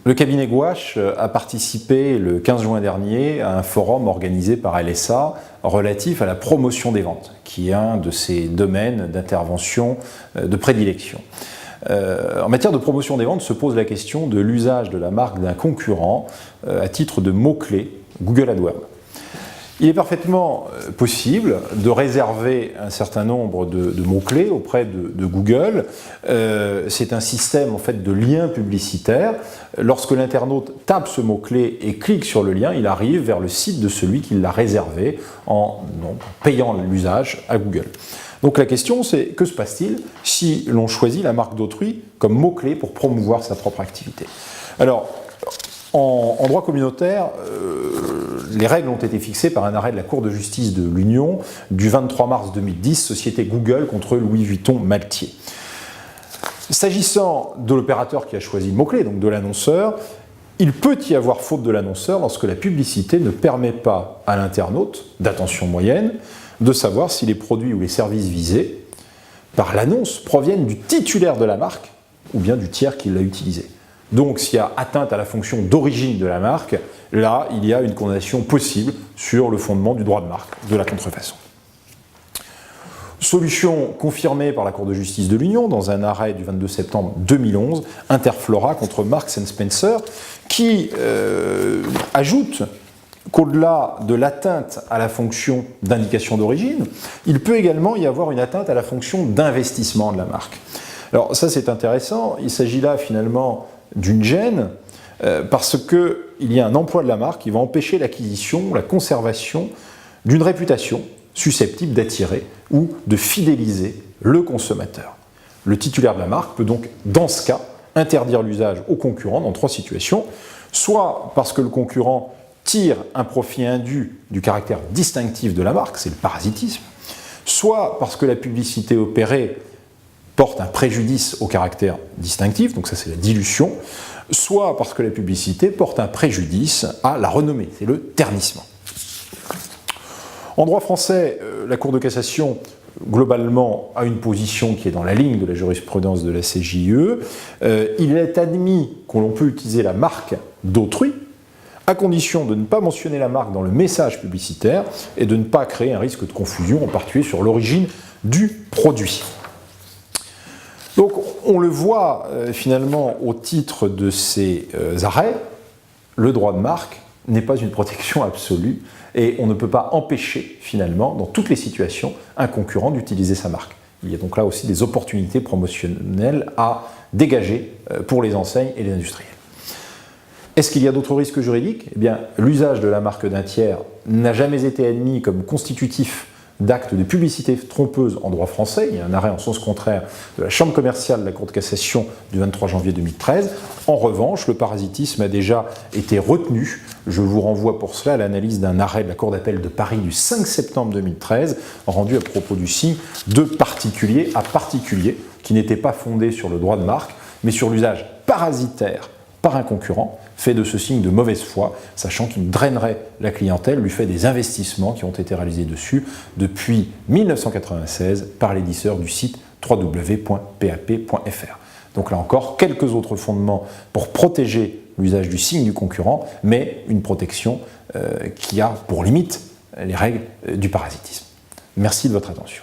Le cabinet Gouache a participé le 15 juin dernier à un forum organisé par LSA relatif à la promotion des ventes, qui est un de ses domaines d'intervention de prédilection. En matière de promotion des ventes se pose la question de l'usage de la marque d'un concurrent à titre de mot-clé Google AdWords. Il est parfaitement possible de réserver un certain nombre de mots-clés auprès de Google. C'est un système en fait de liens publicitaires. Lorsque l'internaute tape ce mot-clé et clique sur le lien, il arrive vers le site de celui qui l'a réservé en payant l'usage à Google. Donc la question c'est, que se passe-t-il si l'on choisit la marque d'autrui comme mot-clé pour promouvoir sa propre activité? Alors, en droit communautaire, les règles ont été fixées par un arrêt de la Cour de justice de l'Union du 23 mars 2010, société Google contre Louis Vuitton Maltier. S'agissant de l'opérateur qui a choisi le mot-clé, donc de l'annonceur, il peut y avoir faute de l'annonceur lorsque la publicité ne permet pas à l'internaute, d'attention moyenne, de savoir si les produits ou les services visés par l'annonce proviennent du titulaire de la marque ou bien du tiers qui l'a utilisé. Donc s'il y a atteinte à la fonction d'origine de la marque, là il y a une condamnation possible sur le fondement du droit de marque, de la contrefaçon. Solution confirmée par la Cour de justice de l'Union dans un arrêt du 22 septembre 2011, Interflora contre Marks & Spencer, qui ajoute qu'au-delà de l'atteinte à la fonction d'indication d'origine, il peut également y avoir une atteinte à la fonction d'investissement de la marque. Alors ça c'est intéressant, il s'agit là finalement d'une gêne parce qu'il y a un emploi de la marque qui va empêcher l'acquisition, la conservation d'une réputation susceptible d'attirer ou de fidéliser le consommateur. Le titulaire de la marque peut donc, dans ce cas, interdire l'usage au concurrent dans 3 situations, soit parce que le concurrent tire un profit indu du caractère distinctif de la marque, c'est le parasitisme, soit parce que la publicité opérée porte un préjudice au caractère distinctif, donc ça c'est la dilution, soit parce que la publicité porte un préjudice à la renommée, c'est le ternissement. En droit français, la Cour de cassation, globalement, a une position qui est dans la ligne de la jurisprudence de la CJUE. Il est admis qu'on peut utiliser la marque d'autrui, à condition de ne pas mentionner la marque dans le message publicitaire et de ne pas créer un risque de confusion, en particulier sur l'origine du produit. Donc on le voit finalement au titre de ces arrêts, le droit de marque n'est pas une protection absolue et on ne peut pas empêcher finalement dans toutes les situations un concurrent d'utiliser sa marque. Il y a donc là aussi des opportunités promotionnelles à dégager pour les enseignes et les industriels. Est-ce qu'il y a d'autres risques juridiques? Eh bien, l'usage de la marque d'un tiers n'a jamais été admis comme constitutif d'actes de publicité trompeuse en droit français. Il y a un arrêt en sens contraire de la Chambre commerciale de la Cour de cassation du 23 janvier 2013. En revanche, le parasitisme a déjà été retenu. Je vous renvoie pour cela à l'analyse d'un arrêt de la Cour d'appel de Paris du 5 septembre 2013, rendu à propos du signe de particulier à particulier, qui n'était pas fondé sur le droit de marque, mais sur l'usage parasitaire par un concurrent, fait de ce signe de mauvaise foi, sachant qu'il drainerait la clientèle du fait des investissements qui ont été réalisés dessus depuis 1996 par l'éditeur du site www.pap.fr. Donc là encore, quelques autres fondements pour protéger l'usage du signe du concurrent, mais une protection qui a pour limite les règles du parasitisme. Merci de votre attention.